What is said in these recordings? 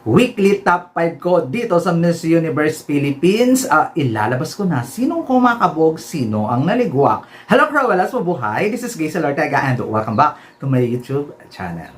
weekly top 5 ko dito sa Miss Universe Philippines. Ilalabas ko na sinong kumakabog, sino ang naligwak. Hello Cruellas, mabuhay! This is Gaysel Ortega and welcome back to my YouTube channel.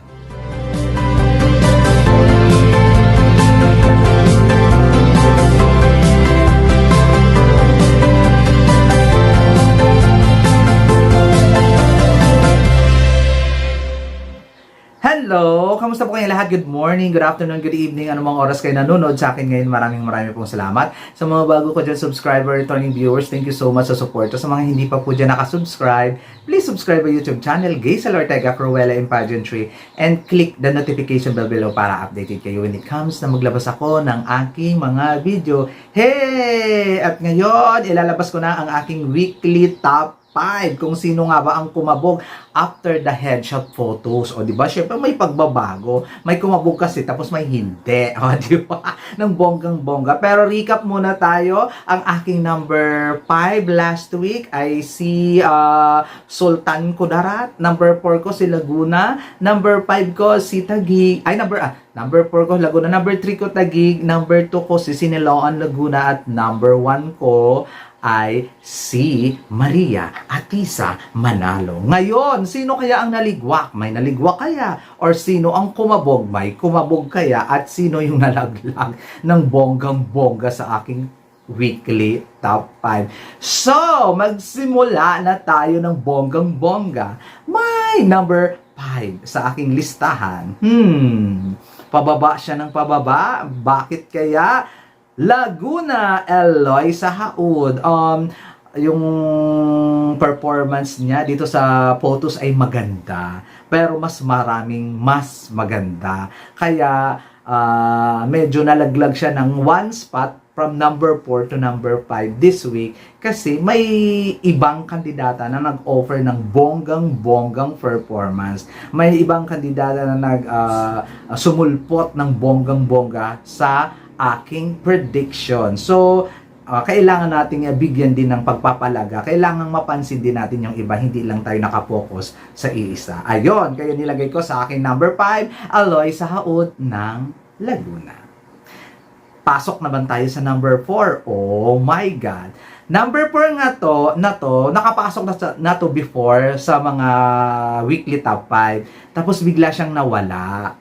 Hello! Kamusta po kayong lahat? Good morning, good afternoon, good evening, anumang oras kayo nanonood sa akin ngayon. Maraming pong salamat. Sa mga bago ko dyan subscriber, returning viewers, thank you so much sa support. Sa mga hindi pa po dyan nakasubscribe, please subscribe our YouTube channel, Gaysel Ortega, Cruella in Pageantry, and click the notification bell below para updated kayo when it comes na maglabas ako ng aking mga video. Hey! At ngayon, ilalabas ko na ang aking weekly top 5 kung sino nga ba ang kumabog after the headshot photos. O diba, syempre may pagbabago. May kumabog kasi tapos may hindi. O diba, ng bonggang-bongga. Pero recap muna tayo. Ang aking number 5 last week ay si Sultan Kudarat. Number 4 ko si Laguna. Number 5 ko si Taguig. Number 4 ko Laguna. Number 3 ko Taguig. Number 2 ko si Siniloan Laguna. At number 1 ko ay si Maria Atisa Manalo. Ngayon, sino kaya ang naligwak? May naligwak kaya? Or sino ang kumabog? May kumabog kaya? At sino yung nalaglag ng bonggang-bongga sa aking weekly top 5? So, magsimula na tayo ng bonggang-bongga. May number 5 sa aking listahan. Pababa siya ng pababa. Bakit kaya? Laguna, Eloisa Haud. Yung performance niya dito sa photos ay maganda. Pero mas maganda. Kaya medyo nalaglag siya ng one spot from number 4 to number 5 this week. Kasi may ibang kandidata na nag-offer ng bonggang-bonggang performance. May ibang kandidata na sumulpot ng bonggang-bongga sa aking prediction. So, kailangan nating bigyan din ng pagpapalaga. Kailangan mapansin din natin yung iba. Hindi lang tayo nakapokus sa iisa. Ayon, kaya nilagay ko sa aking number 5, Eloisa Haud ng Laguna. Pasok naman tayo sa number 4. Oh my God. Number 4 nakapasok na to before sa mga weekly top 5. Tapos bigla siyang nawala.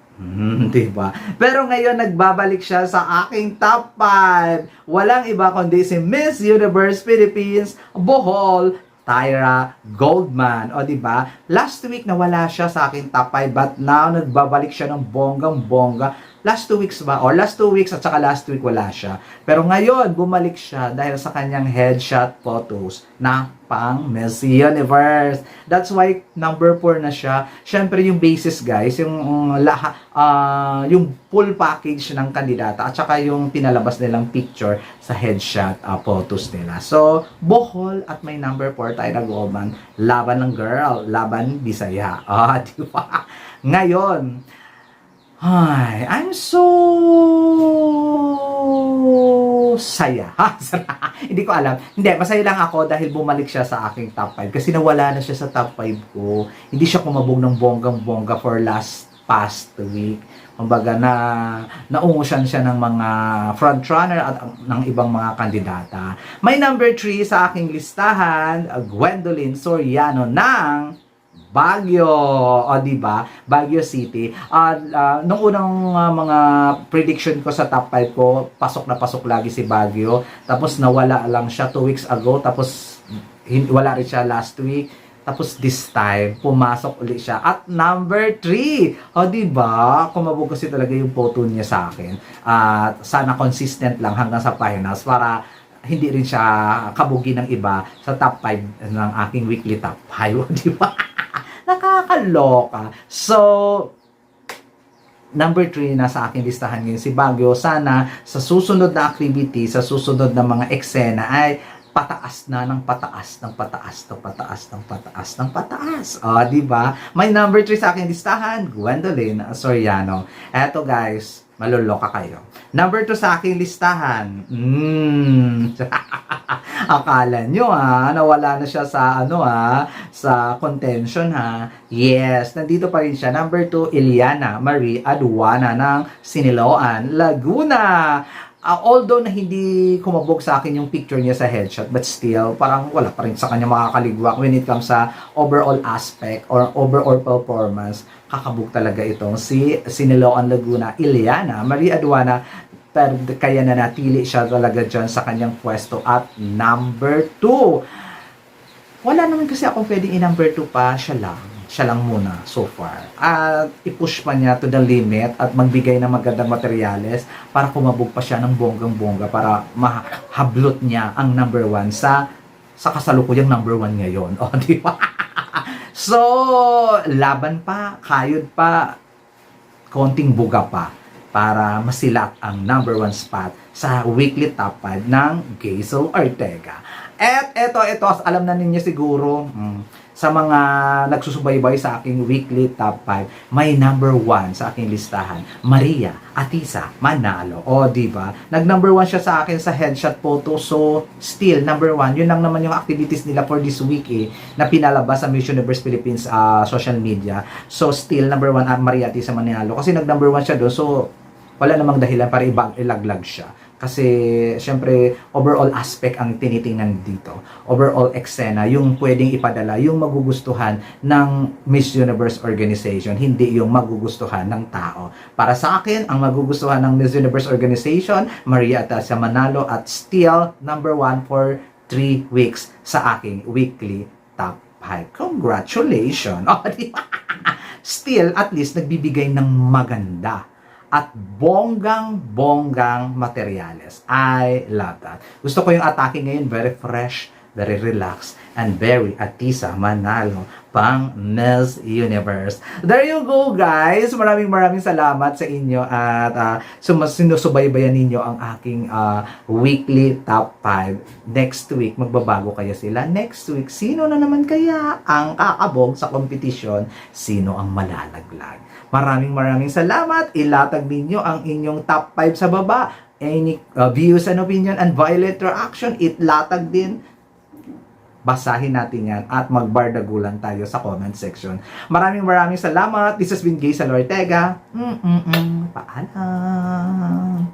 Diba? Pero ngayon nagbabalik siya sa aking top 5. Walang iba kundi si Miss Universe Philippines Bohol Tyra Goldman. O diba? Last week nawala siya sa aking top 5 but now nagbabalik siya ng bonggang-bongga. Last 2 weeks ba? Or last 2 weeks at saka last week wala siya. Pero ngayon, bumalik siya dahil sa kanyang headshot photos na pang Miss Universe. That's why number 4 na siya. Syempre yung basis guys, yung full package ng kandidata at saka yung pinalabas nilang picture sa headshot photos nila. So, Bohol at may number 4 Tyra Goldman. Laban ng girl, laban Bisaya. Di ba? Ngayon, hi, I'm so saya. Hindi ko alam. Hindi, masaya lang ako dahil bumalik siya sa aking top 5. Kasi nawala na siya sa top 5 ko. Hindi siya kumabog ng bonggang-bongga for past week. Kumbaga naungusan siya ng mga frontrunner at ng ibang mga kandidata. May number 3 sa aking listahan, Gwendolyn Soriano ng Baguio, o diba? Baguio City. Nung unang mga prediction ko sa top 5 ko, pasok na pasok lagi si Baguio. Tapos nawala lang siya 2 weeks ago. Tapos wala rin siya last week. Tapos this time, pumasok ulit siya. At number 3, o diba? Kumabog kasi talaga yung photo niya sa akin. At sana consistent lang hanggang sa finals para hindi rin siya kabugi ng iba sa top 5 ng aking weekly top 5. O diba? Nakakaloka. So, number 3 na sa aking listahan ngayon si Baguio. Sana sa susunod na activity, sa susunod na mga eksena ay pataas na ng pataas, ng pataas, ng pataas, ng pataas, ng pataas. Di ba? May number 3 sa aking listahan, Gwendolyn Soriano. Eto guys, maluloka kayo. Number 2 sa aking listahan, Akala nyo nawala na siya sa sa contention Yes, nandito pa rin siya. Number 2, Iliana Marie Aduana ng Siniloan, Laguna. Although na hindi kumabog sa akin yung picture niya sa headshot, but still, parang wala pa rin sa kanya makakaligwak when it comes sa overall aspect or overall performance. Kakabog talaga itong si Siniloan Laguna, Iliana Marie Aduana. Pero kaya na natili siya talaga dyan sa kanyang pwesto at number 2. Wala naman kasi akong pwedeng i-number 2 pa, siya lang muna so far. At i-push pa niya to the limit at magbigay ng magandang materyales para kumabog pa siya ng bonggang-bongga para mahablot niya ang number 1 sa kasalukuyang number 1 ngayon. O, di ba? So, laban pa, kayod pa, konting buga pa para masilat ang number 1 spot sa weekly top 5 ng Gazel Ortega. At ito, alam na ninyo siguro, sa mga nagsusubaybay sa aking weekly top 5, may number 1 sa aking listahan, Maria Atisa Manalo. O, diba? Nag-number 1 siya sa akin sa headshot photo. So, still, number 1. Yun lang naman yung activities nila for this week na pinalabas sa Miss Universe Philippines social media. So, still, number 1 Maria Atisa Manalo. Kasi nag-number 1 siya doon. So, wala namang dahilan para ilaglag siya. Kasi, syempre, overall aspect ang tinitingnan dito. Overall eksena, yung pwedeng ipadala, yung magugustuhan ng Miss Universe Organization, hindi yung magugustuhan ng tao. Para sa akin, ang magugustuhan ng Miss Universe Organization, Maria Atisa Manalo, at still, number 1 for 3 weeks sa aking weekly top 5. Congratulations! Oh, still, at least, nagbibigay ng maganda at bonggang-bonggang materyales. I love that. Gusto ko yung atake ngayon, very fresh, very relaxed, and very Atisa Manalo pang Miss Universe. There you go, guys. Maraming salamat sa inyo at sinusubaybayan ninyo ang aking weekly top 5. Next week, magbabago kaya sila. Next week, sino na naman kaya ang kakabog sa kompetisyon? Sino ang malalaglag? Maraming salamat. Ilatag ninyo ang inyong top 5 sa baba. Any views and opinion and violent reaction, itlatag din. Basahin natin yan at magbardagulan tayo sa comment section. Maraming salamat. This has been Gazel Ortega. Paalam.